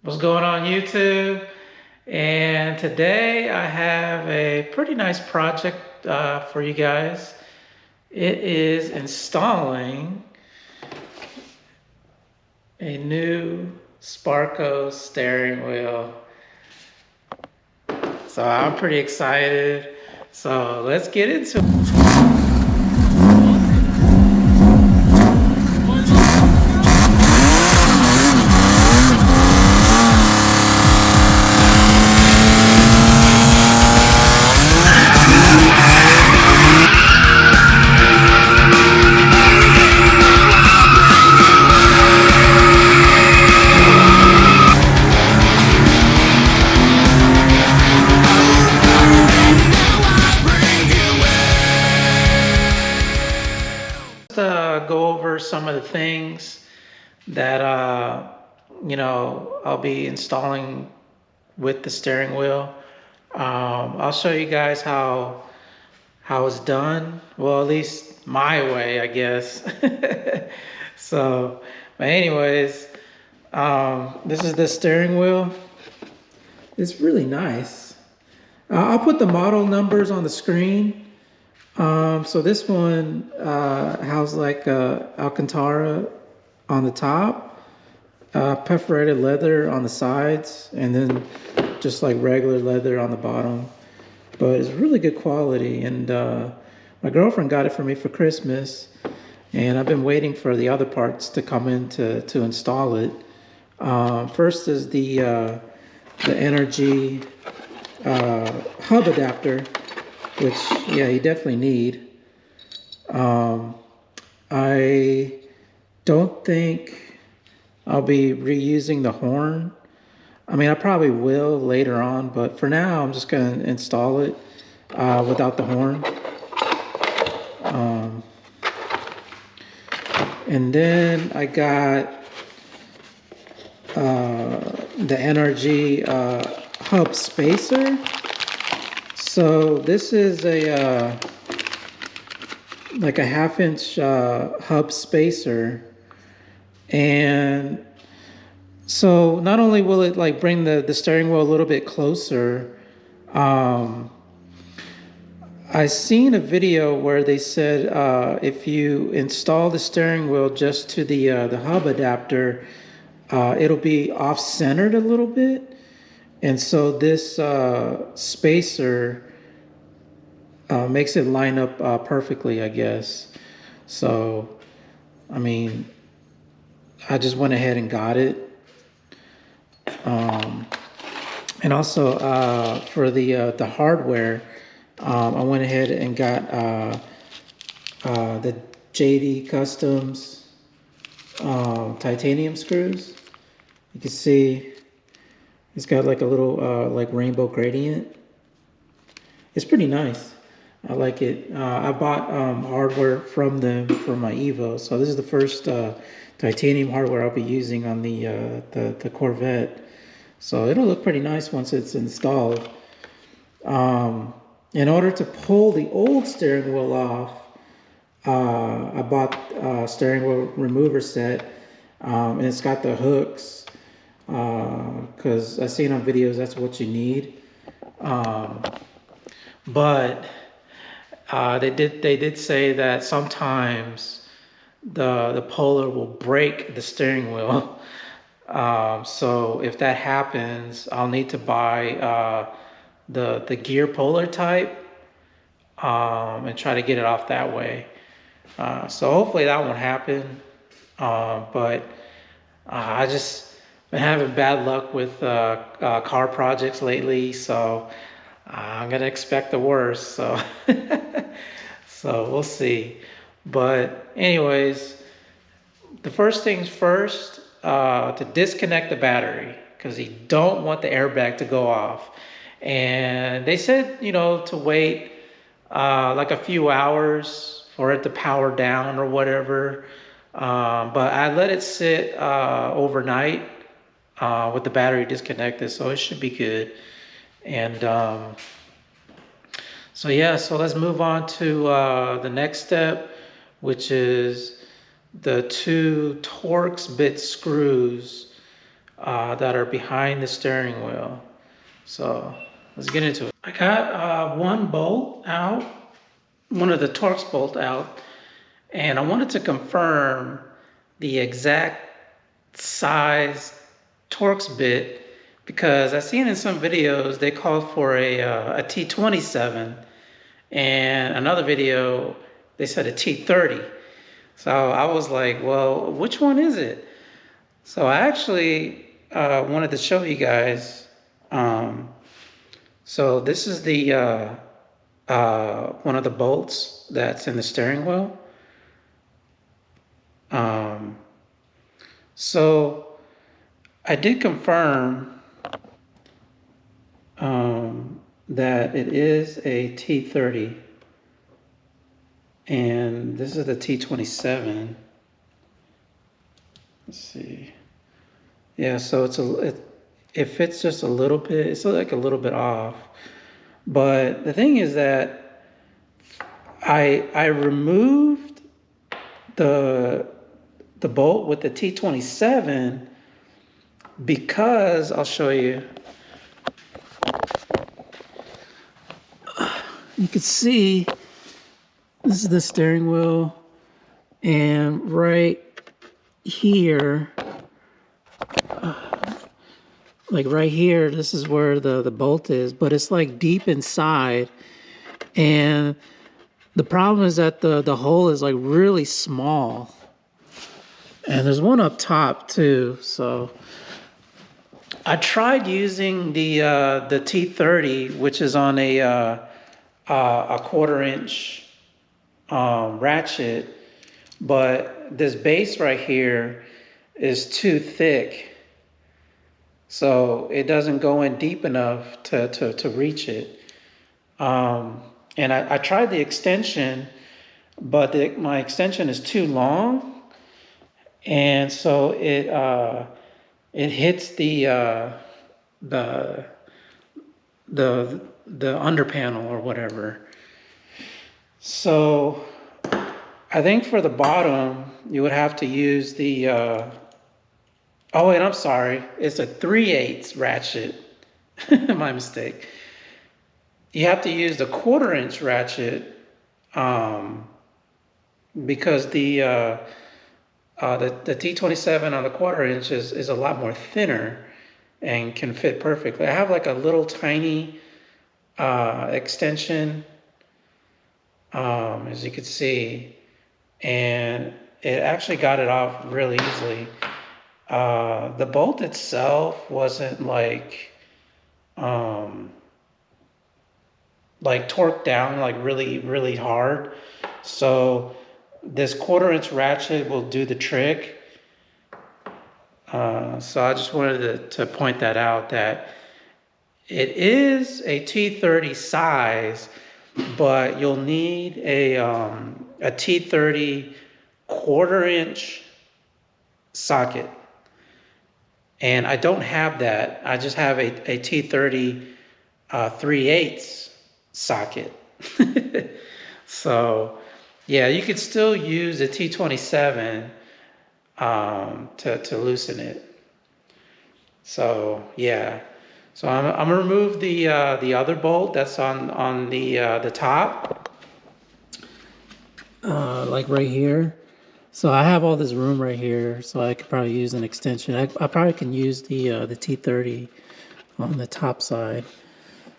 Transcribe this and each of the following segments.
What's going on YouTube? And today I have a pretty nice project for you guys. It is installing a new Sparco steering wheel. So I'm pretty excited. So let's get into it. Go over some of the things that I'll be installing with the steering wheel. I'll show you guys how it's done. Well, at least my way, I guess. So, but anyways, this is the steering wheel. It's really nice. I'll put the model numbers on the screen. So this one has like Alcantara on the top, perforated leather on the sides, and then just like regular leather on the bottom. But it's really good quality, and my girlfriend got it for me for Christmas, and I've been waiting for the other parts to come in to install it. First is the energy hub adapter, which, yeah, you definitely need. I don't think I'll be reusing the horn. I mean, I probably will later on, but for now, I'm just going to install it without the horn. And then I got the NRG hub spacer. So this is a like a 1/2-inch hub spacer, and so not only will it like bring the steering wheel a little bit closer, I seen a video where they said if you install the steering wheel just to the hub adapter, it'll be off-centered a little bit. And so this spacer makes it line up perfectly, I guess. So, I mean, I just went ahead and got it. And also for the hardware, I went ahead and got the JD Customs titanium screws. You can see it's got like a little like rainbow gradient. It's pretty nice. I like it. I bought hardware from them for my Evo, so this is the first titanium hardware I'll be using on the Corvette. So it'll look pretty nice once it's installed. In order to pull the old steering wheel off, I bought a steering wheel remover set, and it's got the hooks, because I've seen on videos that's what you need. But they did say that sometimes the puller will break the steering wheel. So if that happens, I'll need to buy the gear puller type, and try to get it off that way. So hopefully that won't happen. But I just been having bad luck with car projects lately, so I'm gonna expect the worst. So so we'll see. But anyways, the first things first, to disconnect the battery, because you don't want the airbag to go off. And they said, to wait like a few hours for it to power down or whatever. But I let it sit overnight with the battery disconnected, so it should be good. And so yeah, so let's move on to the next step, which is the two Torx bit screws that are behind the steering wheel. So let's get into it. I got one bolt out, one of the Torx bolt out, and I wanted to confirm the exact size Torx bit, because I've seen in some videos they called for a T27, and another video they said a T30. So I was like, well, which one is it? So I actually wanted to show you guys. So this is the one of the bolts that's in the steering wheel. So I did confirm that it is a T30, and this is the T27. Let's see. Yeah, so it fits just a little bit. It's like a little bit off. But the thing is that I removed the bolt with the T27 because I'll show you. You can see this is the steering wheel, and right here, like right here, this is where the bolt is, but it's like deep inside. And the problem is that the hole is like really small. And there's one up top too. So I tried using the T30, which is on a 1/4 inch ratchet, but this base right here is too thick, so it doesn't go in deep enough to reach it. And I tried the extension, but my extension is too long, and so it hits the under panel or whatever. So I think for the bottom you would have to use the oh wait, I'm sorry, it's a 3/8 ratchet. My mistake. You have to use the 1/4 inch ratchet because the T27 on the 1/4 inch is a lot more thinner and can fit perfectly. I have like a little tiny extension, as you can see, and it actually got it off really easily. The bolt itself wasn't like torqued down like really hard, so this 1/4 inch ratchet will do the trick. So I just wanted to point that out, that it is a T30 size, but you'll need a T30 1/4 inch socket. And I don't have that. I just have a T30 3/8 socket. So yeah, you could still use a T27 to loosen it. So yeah, so I'm gonna remove the other bolt that's on the top, like right here. So I have all this room right here, so I could probably use an extension. I probably can use the T30 on the top side.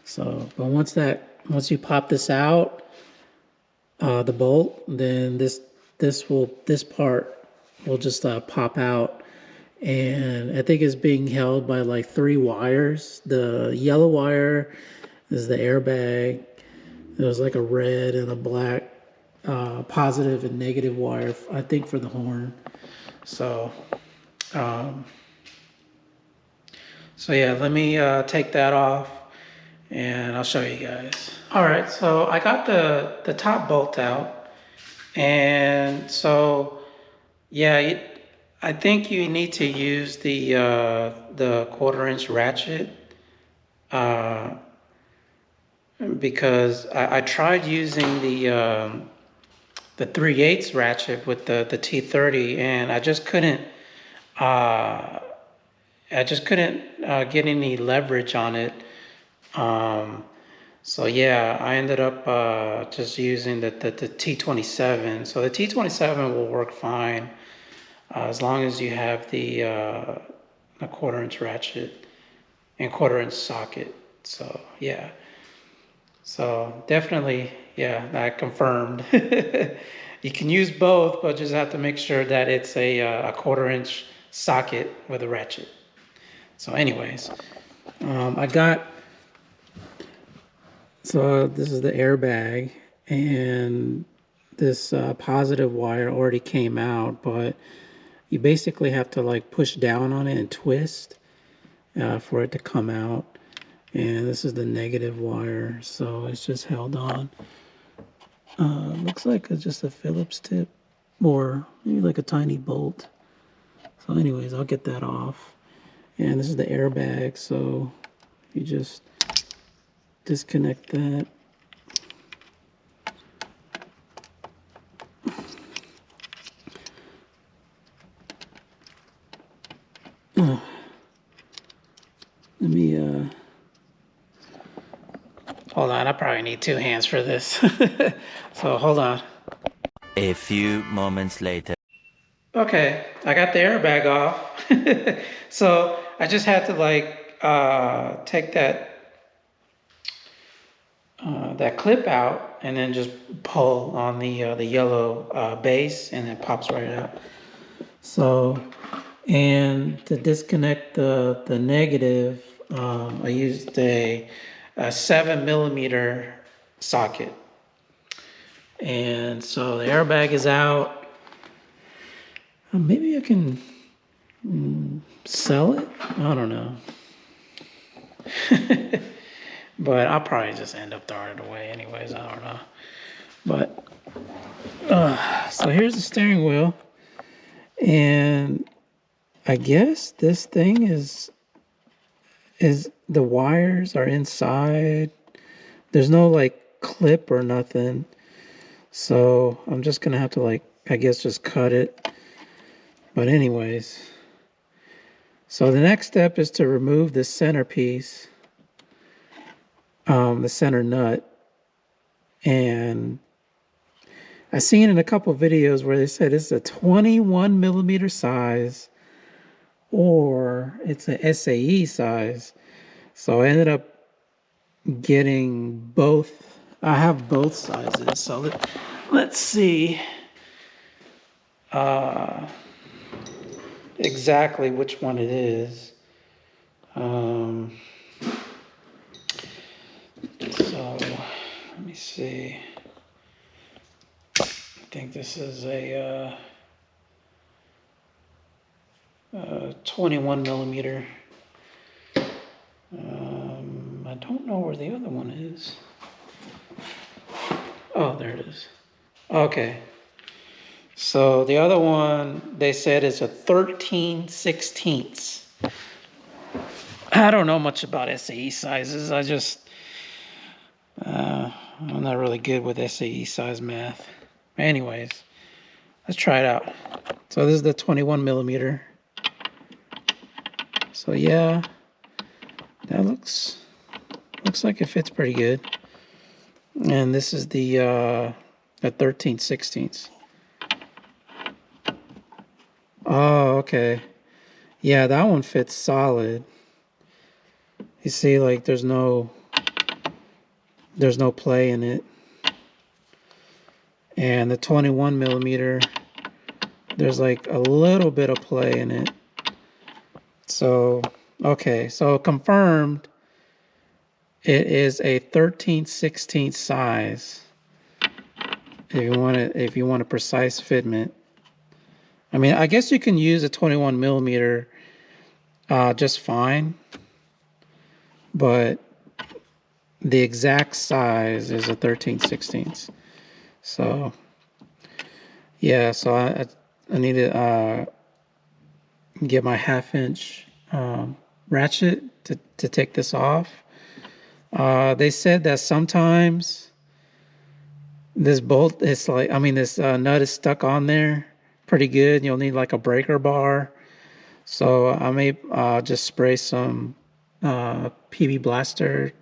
So, but once you pop this out, the bolt, then this part will just pop out, and I think it's being held by like 3 wires. The yellow wire is the airbag. There's like a red and a black positive and negative wire, I think, for the horn. So yeah, let me take that off and I'll show you guys. All right, so I got the top bolt out, and so yeah, I think you need to use the 1/4 inch ratchet, because I tried using the 3/8 ratchet with the T30, and I just couldn't. I just couldn't get any leverage on it. So yeah, I ended up just using the T27. So the T27 will work fine as long as you have the a 1/4 inch ratchet and 1/4 inch socket. So yeah, so definitely, yeah, that confirmed. You can use both, but just have to make sure that it's a 1/4 inch socket with a ratchet. So anyways, I got, so this is the airbag, and this positive wire already came out, but you basically have to like push down on it and twist for it to come out. And this is the negative wire, so it's just held on. Looks like it's just a Phillips tip, or maybe like a tiny bolt. So anyways, I'll get that off. And this is the airbag, so you just disconnect that. Let me hold on, I probably need 2 hands for this. So hold on. A few moments later. Okay, I got the airbag off. So I just had to like take that clip out and then just pull on the yellow base, and it pops right out. So, and to disconnect the negative, I used a 7mm socket. And so the airbag is out. Maybe I can sell it? I don't know. But I'll probably just end up throwing it away anyways. I don't know. But, so here's the steering wheel. And I guess this thing is the wires are inside. There's no like clip or nothing. So I'm just gonna have to like, I guess, just cut it. But anyways, so the next step is to remove the centerpiece, the center nut. And I've seen in a couple videos where they said it's a 21mm size or it's an SAE size. So I ended up getting both. I have both sizes. So let's see exactly which one it is. So let me see. I think this is a 21mm. I don't know where the other one is. Oh, there it is. Okay. So the other one, they said, is a 13/16. I don't know much about SAE sizes. I'm not really good with SAE size math. Anyways, let's try it out. So this is the 21mm. So yeah, that looks like it fits pretty good. And this is the 13/16. Oh, okay. Yeah, that one fits solid. You see, like there's no play in it. And the 21mm, there's like a little bit of play in it. So, okay, so confirmed, it is a 13/16 size. If you want a precise fitment. I mean, I guess you can use a 21mm just fine, but the exact size is a 13/16. So yeah, so I need to get my 1/2-inch ratchet to take this off. They said that sometimes this bolt is like, this nut is stuck on there pretty good. You'll need like a breaker bar. So I may just spray some PB Blaster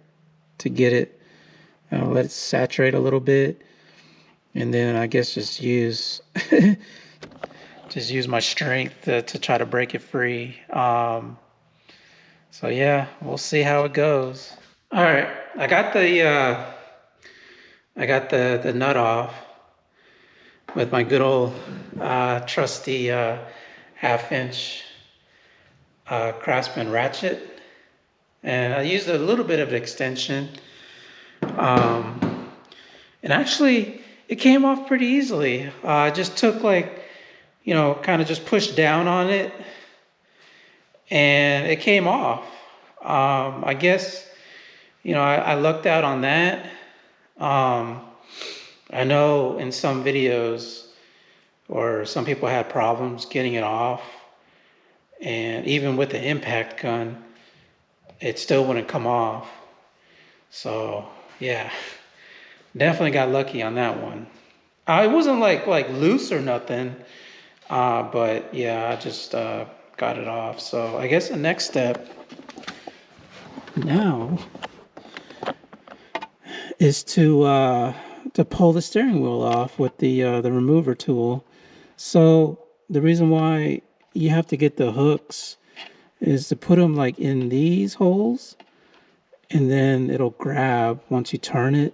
to get it, let it saturate a little bit, and then I guess just use just use my strength to try to break it free. So yeah, we'll see how it goes. All right, I got the nut off with my good old trusty half-inch Craftsman ratchet, and I used a little bit of extension, and actually it came off pretty easily. I just took like, kind of just pushed down on it, and it came off. I guess, I lucked out on that. Um, I know in some videos, or some people had problems getting it off, and even with the impact gun, it still wouldn't come off. So yeah, definitely got lucky on that one. It wasn't like loose or nothing, but yeah, I just got it off. So I guess the next step now is to pull the steering wheel off with the remover tool. So the reason why you have to get the hooks is to put them like in these holes, and then it'll grab once you turn it,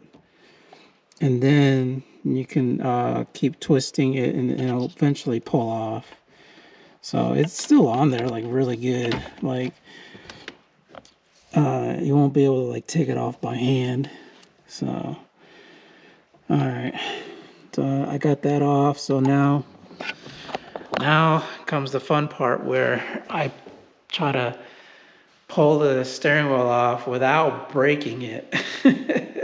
and then you can keep twisting it, and it'll eventually pull off. So it's still on there like really good. Like you won't be able to like take it off by hand. So all right, so I got that off. So now comes the fun part where I try to pull the steering wheel off without breaking it.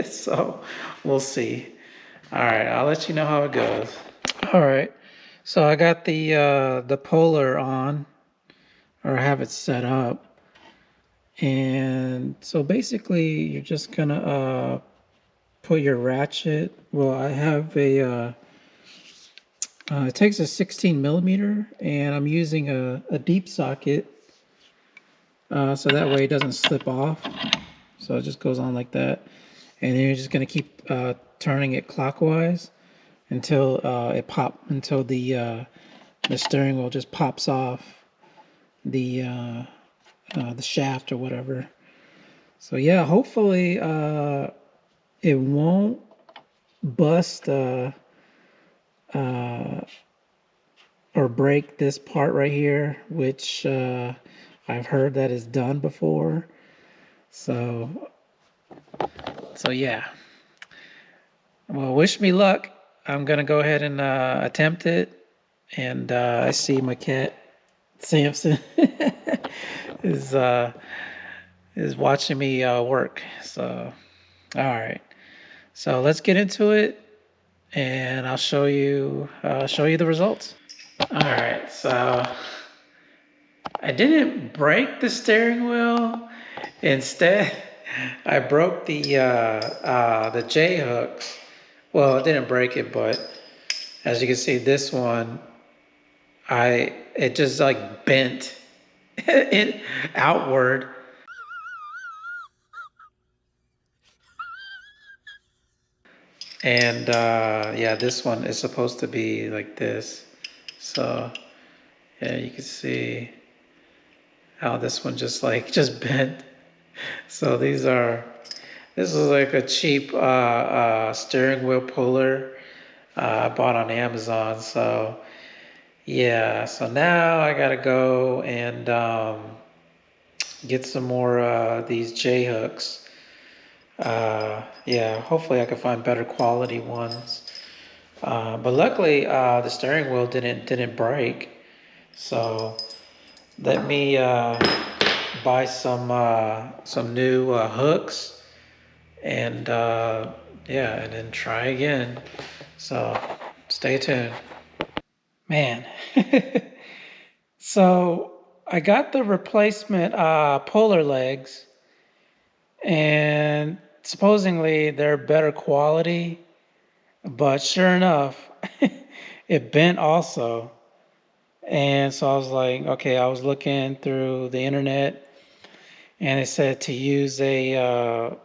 So we'll see. All right, I'll let you know how it goes. All right, so I got the polar on, or have it set up, and so basically you're just gonna put your ratchet. Well, I have it takes a 16 millimeter, and I'm using a deep socket, so that way it doesn't slip off. So it just goes on like that, and then you're just gonna keep turning it clockwise until until the steering wheel just pops off the shaft or whatever. So yeah, hopefully it won't bust or break this part right here, which I've heard that is done before. So yeah. Well, wish me luck. I'm gonna go ahead and attempt it. And I see my cat Samson is watching me work. So all right. So let's get into it, and I'll show you the results. All right. So I didn't break the steering wheel. Instead, I broke the J hooks. Well, it didn't break it, but as you can see, this one, it just like bent it outward. And yeah, this one is supposed to be like this. So yeah, you can see how this one just bent. So this is like a cheap steering wheel puller I bought on Amazon. So yeah, so now I gotta go and get some more these J hooks. Yeah, hopefully I can find better quality ones. But luckily the steering wheel didn't break. So let me buy some new hooks, and yeah, and then try again. So stay tuned. Man. So I got the replacement puller legs, and supposedly they're better quality, but sure enough, it bent also. And so I was like, okay, I was looking through the internet, and it said to use a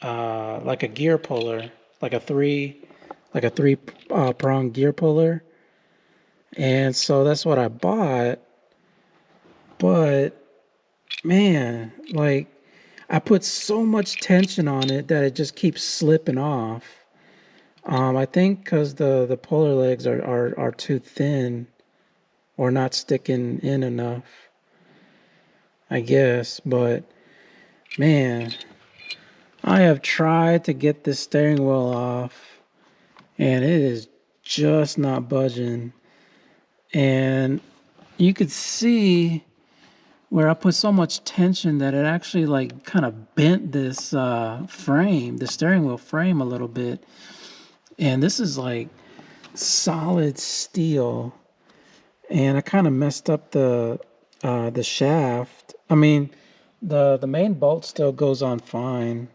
like a gear puller, like a three prong gear puller. And so that's what I bought. But man, like I put so much tension on it that it just keeps slipping off. I think because the puller legs are too thin or not sticking in enough, I guess. But man, I have tried to get this steering wheel off, and it is just not budging. And you could see where I put so much tension that it actually like kind of bent this frame, the steering wheel frame a little bit. And this is like solid steel, and I kind of messed up the shaft. I mean, the main bolt still goes on fine,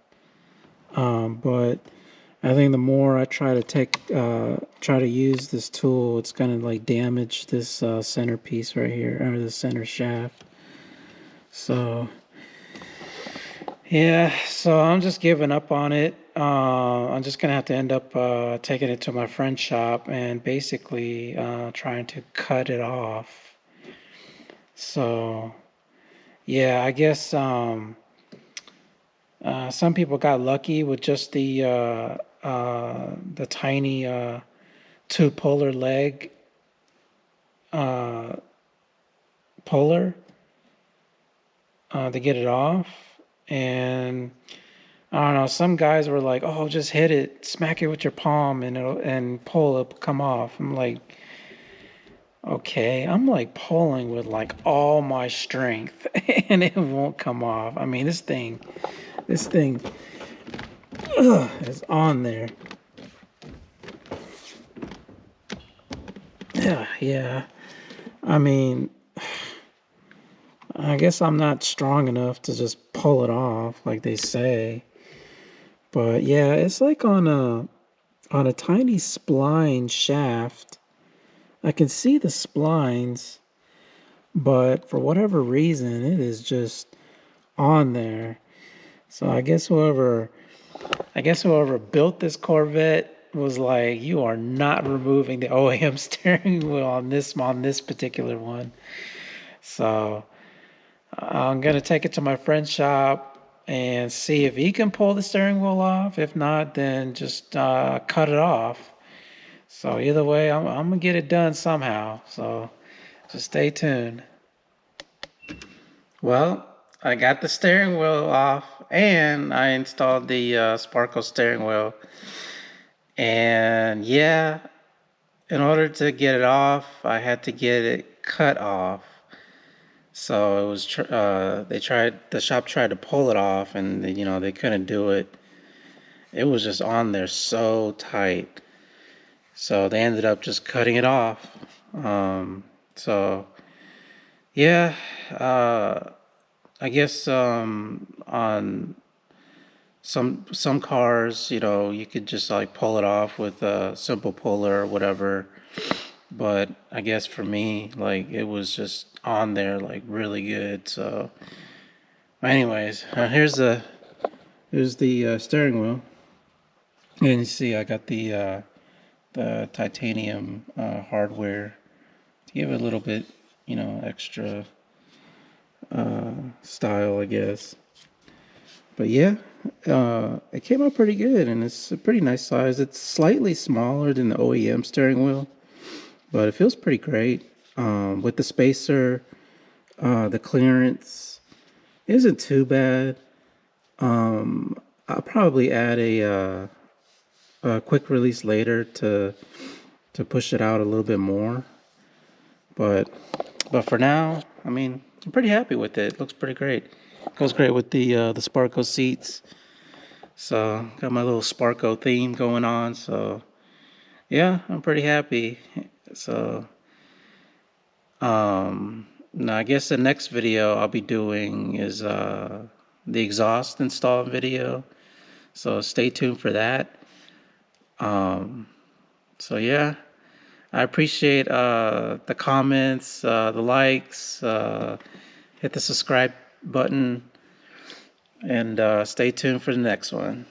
but I think the more I try to use this tool, it's gonna like damage this centerpiece right here, or the center shaft. So yeah, so I'm just giving up on it. I'm just gonna have to end up taking it to my friend's shop and basically trying to cut it off. So yeah, I guess some people got lucky with just the tiny two polar leg uh, puller to get it off, and I don't know. Some guys were like, "Oh, just hit it, smack it with your palm, and it'll come off." I'm like, "Okay." I'm like pulling with like all my strength, and it won't come off. I mean, this thing is on there. Yeah, yeah. I mean, I guess I'm not strong enough to just pull it off like they say. But yeah, it's like on a tiny spline shaft. I can see the splines, but for whatever reason, it is just on there. So I guess whoever built this Corvette was like, you are not removing the OEM steering wheel on this particular one. So I'm gonna take it to my friend's shop and see if he can pull the steering wheel off. If not, then just cut it off. So either way, I'm gonna get it done somehow. So just stay tuned. Well, I got the steering wheel off, and I installed the Sparco steering wheel. And yeah, in order to get it off, I had to get it cut off. So it was the shop tried to pull it off, and they couldn't do it. It was just on there so tight. So they ended up just cutting it off. So yeah, I guess on some cars, you could just like pull it off with a simple puller or whatever. But I guess for me, like it was just on there like really good. So, anyways, here's the steering wheel, and you see I got the titanium hardware to give it a little bit, extra style, I guess. But yeah, it came out pretty good, and it's a pretty nice size. It's slightly smaller than the OEM steering wheel, but it feels pretty great. With the spacer, the clearance isn't too bad. I'll probably add a quick release later to push it out a little bit more. But for now, I mean, I'm pretty happy with it. It looks pretty great. Goes great with the Sparco seats. So got my little Sparco theme going on. So yeah, I'm pretty happy. So now I guess the next video I'll be doing is the exhaust install video. So stay tuned for that. Um, so yeah, I appreciate the comments, the likes, hit the subscribe button, and stay tuned for the next one.